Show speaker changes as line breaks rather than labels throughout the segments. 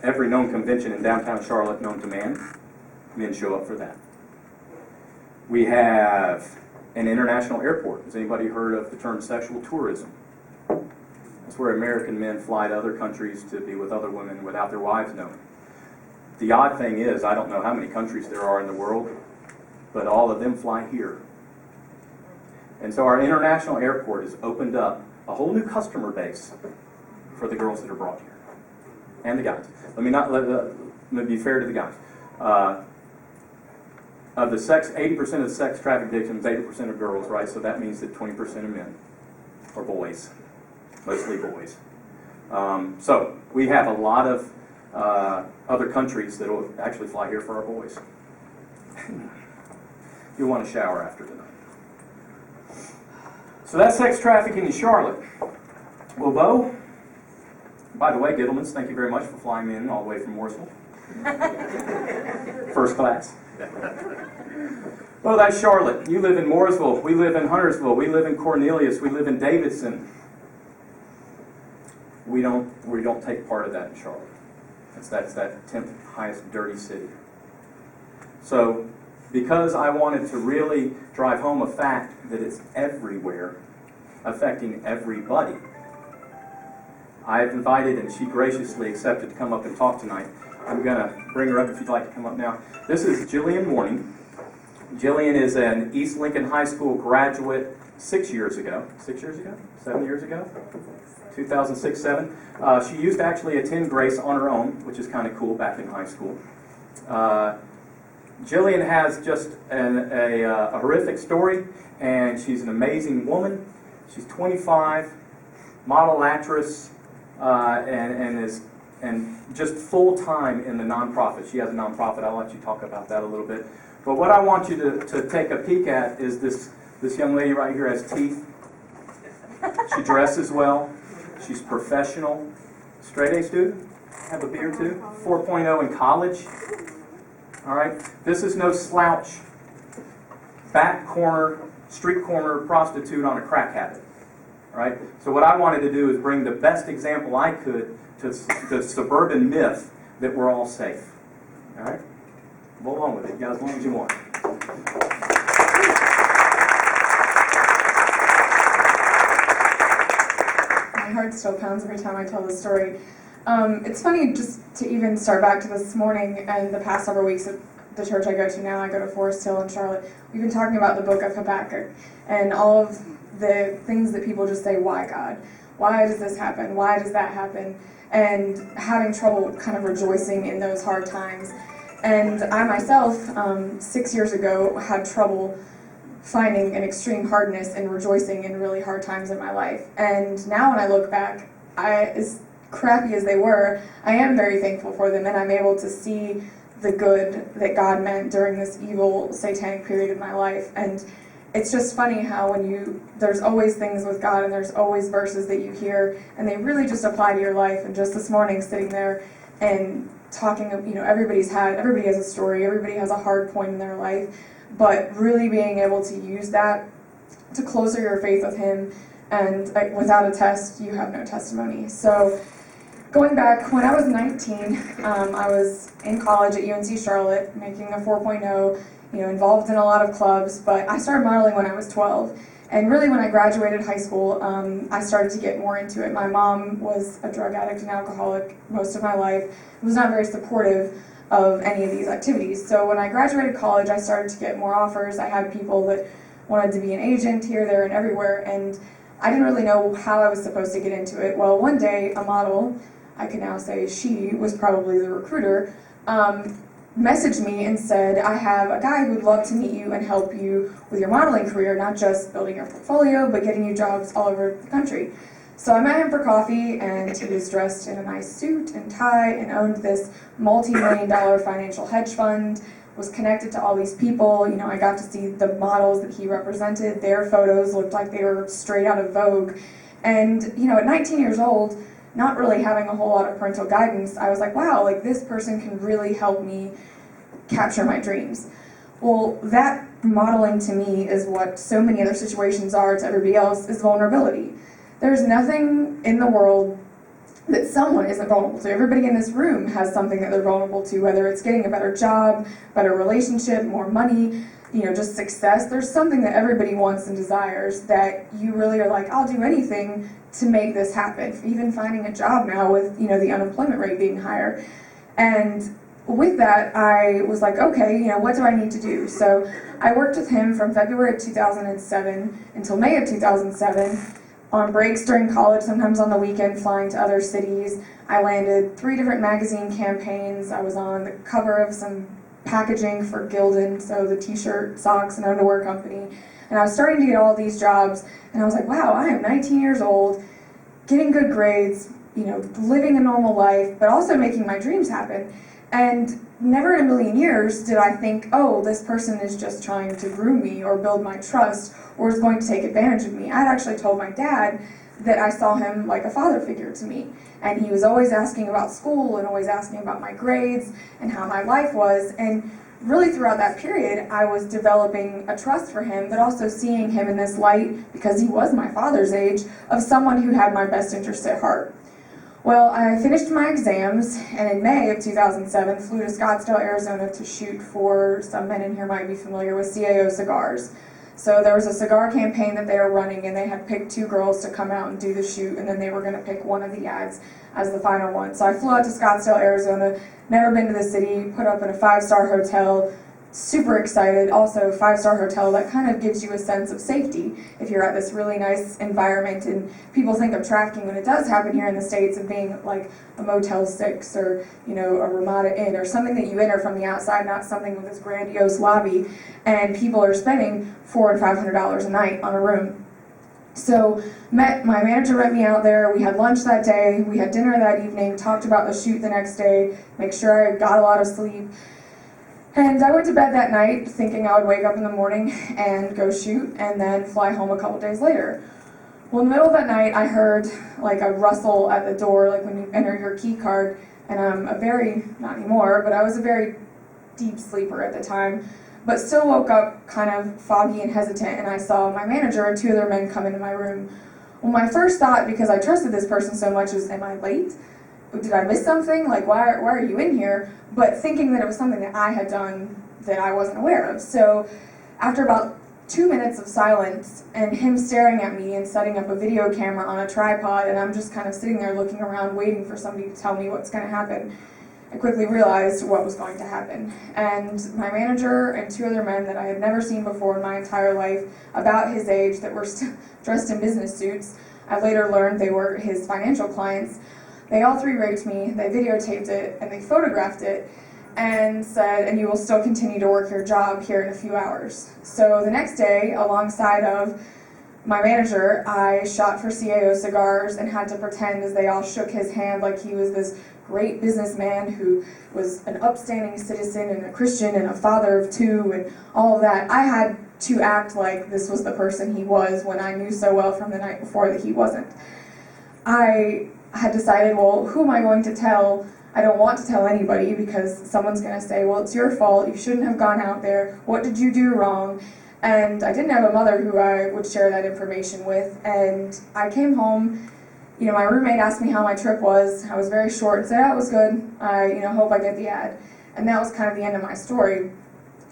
Every known convention in downtown Charlotte known to man, men show up for that. We have an international airport. Has anybody heard of the term sexual tourism? That's where American men fly to other countries to be with other women without their wives knowing. The odd thing is, I don't know how many countries there are in the world, but all of them fly here. And so our international airport has opened up a whole new customer base for the girls that are brought here. And the guys. Let me be fair to the guys. Of the 80% of the sex traffic victims, 80% are girls, right? So that means that 20% are men, or boys, mostly boys. So we have a lot of other countries that will actually fly here for our boys. You'll want to shower after tonight. So that's sex trafficking in Charlotte. Well, Bo, by the way, Gittlemans, thank you very much for flying me in all the way from Mooresville. First class. Well, that's Charlotte. You live in Mooresville. We live in Huntersville. We live in Cornelius. We live in Davidson. We don't take part of that in Charlotte. That's that 10th highest dirty city. So, because I wanted to really drive home a fact that it's everywhere, affecting everybody, I've invited, and she graciously accepted to come up and talk tonight. I'm going to bring her up if you'd like to come up now. This is Jillian Mourning. Jillian is an East Lincoln High School graduate 7 years ago, 2006-7. She used to actually attend Grace on her own, which is kind of cool back in high school. Jillian has just a horrific story, and she's an amazing woman. She's 25, model actress, and just full-time in the nonprofit. She has a nonprofit. I'll let you talk about that a little bit. But what I want you to take a peek at is this young lady right here has teeth. She dresses well. She's professional. Straight A student. Have a beard too. 4.0 in college. All right. This is no slouch, back corner, street corner prostitute on a crack habit. All right. So what I wanted to do is bring the best example I could to the suburban myth that we're all safe. All right. Go along with it. You got as long as you want.
My heart still pounds every time I tell this story. It's funny just to even start back to this morning and the past several weeks at the church I go to now. I go to Forest Hill in Charlotte. We've been talking about the book of Habakkuk and all of the things that people just say, why God? Why does this happen? Why does that happen? And having trouble kind of rejoicing in those hard times. And I myself, 6 years ago, had trouble finding an extreme hardness and rejoicing in really hard times in my life. And now when I look back, as crappy as they were, I am very thankful for them, and I'm able to see the good that God meant during this evil, satanic period of my life. And it's just funny how there's always things with God, and there's always verses that you hear, and they really just apply to your life. And just this morning, sitting there and talking, everybody has a story, everybody has a hard point in their life, but really being able to use that to closer your faith with Him, and without a test, you have no testimony. So going back, when I was 19, I was in college at UNC Charlotte, making a 4.0, involved in a lot of clubs, but I started modeling when I was 12. And really when I graduated high school, I started to get more into it. My mom was a drug addict and alcoholic most of my life, was not very supportive of any of these activities. So when I graduated college, I started to get more offers. I had people that wanted to be an agent here, there, and everywhere, and I didn't really know how I was supposed to get into it. Well, one day, a model, I can now say she was probably the recruiter, messaged me and said, I have a guy who would love to meet you and help you with your modeling career, not just building your portfolio, but getting you jobs all over the country. So I met him for coffee, and he was dressed in a nice suit and tie and owned this multi-million-dollar financial hedge fund, was connected to all these people. I got to see the models that he represented. Their photos looked like they were straight out of Vogue. And, at 19 years old, not really having a whole lot of parental guidance, I was like, wow, this person can really help me capture my dreams. Well, that modeling to me is what so many other situations are to everybody else, is vulnerability. There's nothing in the world that someone isn't vulnerable to. Everybody in this room has something that they're vulnerable to, whether it's getting a better job, better relationship, more money, just success. There's something that everybody wants and desires that you really are like, I'll do anything to make this happen. Even finding a job now with, the unemployment rate being higher. And with that, I was like, okay, what do I need to do? So I worked with him from February of 2007 until May of 2007 on breaks during college, sometimes on the weekend, flying to other cities. I landed 3 different magazine campaigns. I was on the cover of some packaging for Gildan, so the t-shirt, socks, and underwear company. And I was starting to get all these jobs, and I was like, wow, I am 19 years old, getting good grades, living a normal life, but also making my dreams happen. And never in a million years did I think, oh, this person is just trying to groom me or build my trust or is going to take advantage of me. I'd actually told my dad that I saw him like a father figure to me. And he was always asking about school and always asking about my grades and how my life was. And really throughout that period, I was developing a trust for him, but also seeing him in this light, because he was my father's age, of someone who had my best interest at heart. Well, I finished my exams, and in May of 2007, flew to Scottsdale, Arizona to shoot for, some men in here might be familiar with, CAO cigars. So there was a cigar campaign that they were running, and they had picked 2 girls to come out and do the shoot, and then they were going to pick one of the ads as the final one. So I flew out to Scottsdale, Arizona, never been to the city, put up in a 5-star hotel, super excited. Also, 5-star hotel, that kind of gives you a sense of safety if you're at this really nice environment. And people think of trafficking when it does happen here in the States of being like a Motel 6 or, a Ramada Inn or something that you enter from the outside, not something with this grandiose lobby. And people are spending $400 and $500 a night on a room. So my manager met me out there, we had lunch that day, we had dinner that evening, talked about the shoot the next day, make sure I got a lot of sleep. And I went to bed that night thinking I would wake up in the morning and go shoot and then fly home a couple days later. Well, in the middle of that night, I heard like a rustle at the door, like when you enter your key card, and I'm not anymore, but I was a very deep sleeper at the time, but still woke up kind of foggy and hesitant, and I saw my manager and 2 other men come into my room. Well, my first thought, because I trusted this person so much, is, am I late? Did I miss something? Like, why are you in here? But thinking that it was something that I had done that I wasn't aware of. So after about 2 minutes of silence and him staring at me and setting up a video camera on a tripod, and I'm just kind of sitting there looking around waiting for somebody to tell me what's going to happen, I quickly realized what was going to happen. And my manager and 2 other men that I had never seen before in my entire life, about his age, that were dressed in business suits, I later learned they were his financial clients. They all 3 raped me, they videotaped it, and they photographed it, and said, and you will still continue to work your job here in a few hours. So the next day, alongside of my manager, I shot for CAO Cigars and had to pretend as they all shook his hand like he was this great businessman who was an upstanding citizen and a Christian and a father of 2 and all of that. I had to act like this was the person he was when I knew so well from the night before that he wasn't. I had decided, well, who am I going to tell? I don't want to tell anybody because someone's going to say, well, it's your fault, you shouldn't have gone out there, what did you do wrong? And I didn't have a mother who I would share that information with, and I came home, my roommate asked me how my trip was. I was very short and said, oh, it was good, I hope I get the ad. And that was kind of the end of my story.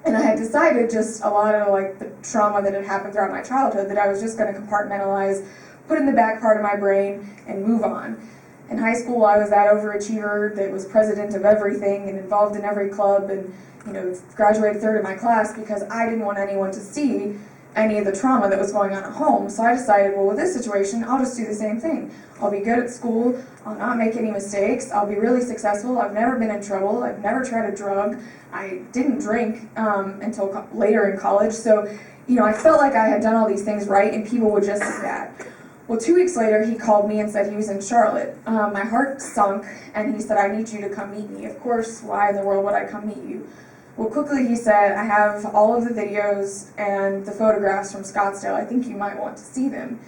And I had decided just a lot of like the trauma that had happened throughout my childhood that I was just going to compartmentalize, put in the back part of my brain, and move on. In high school, I was that overachiever that was president of everything and involved in every club and, graduated 3rd in my class because I didn't want anyone to see any of the trauma that was going on at home. So I decided, well, with this situation, I'll just do the same thing. I'll be good at school, I'll not make any mistakes, I'll be really successful, I've never been in trouble, I've never tried a drug, I didn't drink until later in college. So, I felt like I had done all these things right and people would just see that. Well, 2 weeks later, he called me and said he was in Charlotte. My heart sunk, and he said, I need you to come meet me. Of course, why in the world would I come meet you? Well, quickly he said, I have all of the videos and the photographs from Scottsdale. I think you might want to see them.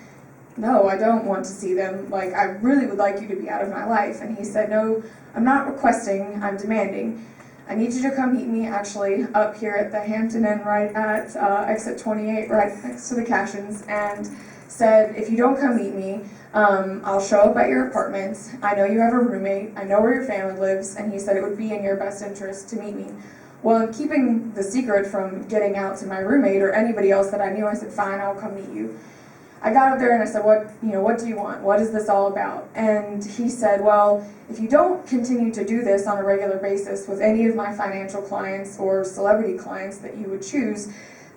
No, I don't want to see them. Like, I really would like you to be out of my life. And he said, no, I'm not requesting, I'm demanding. I need you to come meet me, actually, up here at the Hampton Inn, right at exit 28, right next to the Cashins, and said, if you don't come meet me, I'll show up at your apartment. I know you have a roommate. I know where your family lives. And he said it would be in your best interest to meet me. Well, in keeping the secret from getting out to my roommate or anybody else that I knew, I said, fine, I'll come meet you. I got up there and I said, what do you want? What is this all about? And he said, well, if you don't continue to do this on a regular basis with any of my financial clients or celebrity clients that you would choose,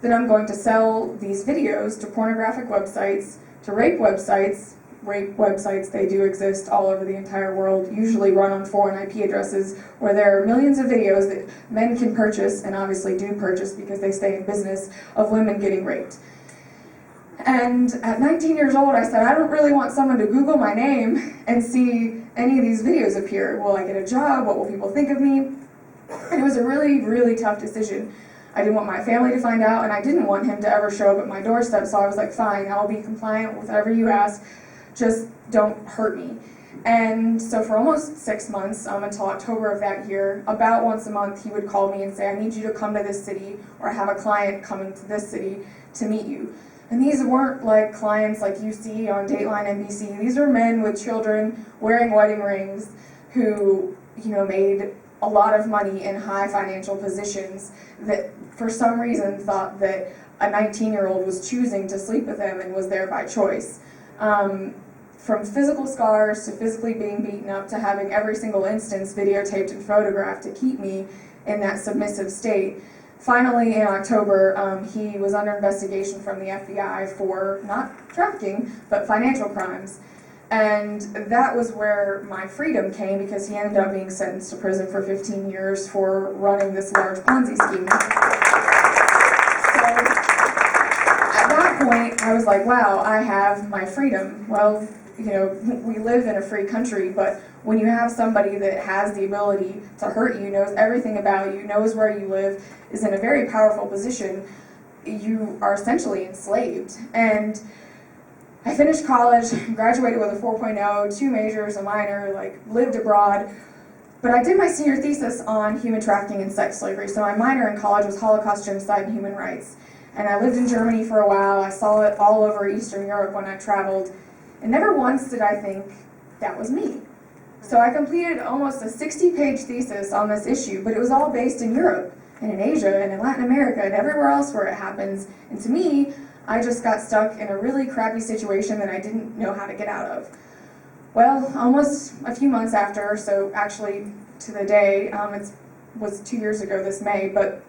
then I'm going to sell these videos to pornographic websites, to rape websites. Rape websites, they do exist all over the entire world, usually run on foreign IP addresses where there are millions of videos that men can purchase, and obviously do purchase because they stay in business, of women getting raped. And at 19 years old, I said, I don't really want someone to Google my name and see any of these videos appear. Will I get a job? What will people think of me? And it was a really, really tough decision. I didn't want my family to find out, and I didn't want him to ever show up at my doorstep, so I was like, fine, I'll be compliant with whatever you ask, just don't hurt me. And so for almost 6 months, until October of that year, about once a month, he would call me and say, I need you to come to this city, or I have a client coming to this city to meet you. And these weren't like clients like you see on Dateline NBC. These were men with children wearing wedding rings who, made a lot of money in high financial positions that for some reason thought that a 19-year-old was choosing to sleep with them and was there by choice. From physical scars to physically being beaten up to having every single instance videotaped and photographed to keep me in that submissive state. Finally, in October, he was under investigation from the FBI for not trafficking, but financial crimes. And that was where my freedom came, because he ended up being sentenced to prison for 15 years for running this large Ponzi scheme. So at that point, I was like, wow, I have my freedom. Well, we live in a free country, but when you have somebody that has the ability to hurt you, knows everything about you, knows where you live, is in a very powerful position, you are essentially enslaved. And I finished college, graduated with a 4.0, 2 majors, a minor, lived abroad. But I did my senior thesis on human trafficking and sex slavery. So my minor in college was Holocaust, genocide, and human rights. And I lived in Germany for a while. I saw it all over Eastern Europe when I traveled. And never once did I think that was me. So I completed almost a 60-page thesis on this issue, but it was all based in Europe, and in Asia, and in Latin America, and everywhere else where it happens. And to me, I just got stuck in a really crappy situation that I didn't know how to get out of. Well, almost a few months after, so actually to the day, it was 2 years ago this May, but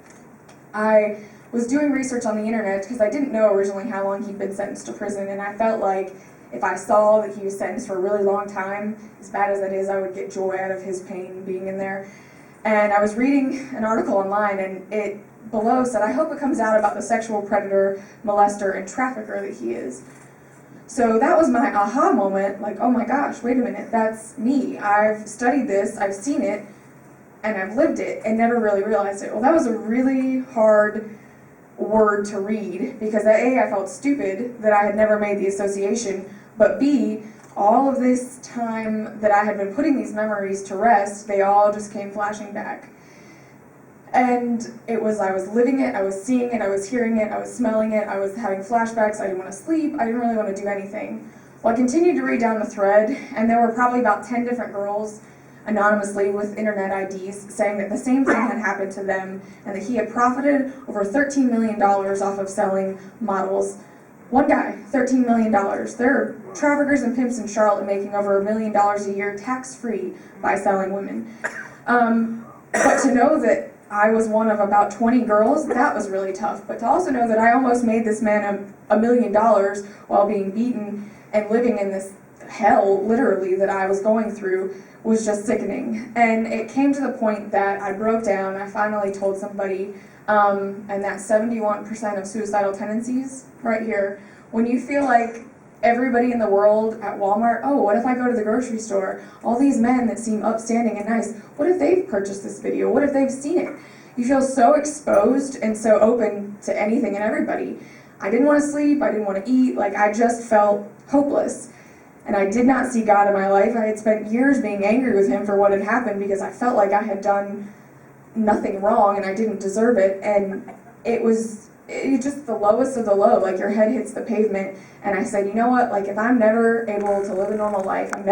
I was doing research on the internet because I didn't know originally how long he'd been sentenced to prison, and I felt like if I saw that he was sentenced for a really long time, as bad as that is, I would get joy out of his pain being in there. And I was reading an article online, and it below said, I hope it comes out about the sexual predator, molester, and trafficker that he is. So that was my aha moment, oh my gosh, wait a minute, that's me. I've studied this, I've seen it, and I've lived it, and never really realized it. Well, that was a really hard word to read, because A, I felt stupid that I had never made the association, but B, all of this time that I had been putting these memories to rest, they all just came flashing back. And I was living it, I was seeing it, I was hearing it, I was smelling it, I was having flashbacks, I didn't want to sleep, I didn't really want to do anything. Well, I continued to read down the thread, and there were probably about 10 different girls anonymously with internet IDs saying that the same thing had happened to them, and that he had profited over $13 million off of selling models. One guy, $13 million. There are traffickers and pimps in Charlotte making over $1 million a year tax-free by selling women. But to know that I was one of about 20 girls, that was really tough. But to also know that I almost made this man $1 million while being beaten and living in this hell, literally, that I was going through was just sickening. And it came to the point that I broke down. I finally told somebody, and that's 71% of suicidal tendencies right here. When you feel like everybody in the world at Walmart, oh, what if I go to the grocery store? All these men that seem upstanding and nice, what if they've purchased this video? What if they've seen it? You feel so exposed and so open to anything and everybody. I didn't want to sleep, I didn't want to eat, I just felt hopeless. And I did not see God in my life. I had spent years being angry with him for what had happened because I felt like I had done nothing wrong and I didn't deserve it. And it was it's just the lowest of the low, like your head hits the pavement. And I said, you know what, like if I'm never able to live a normal life, I'm never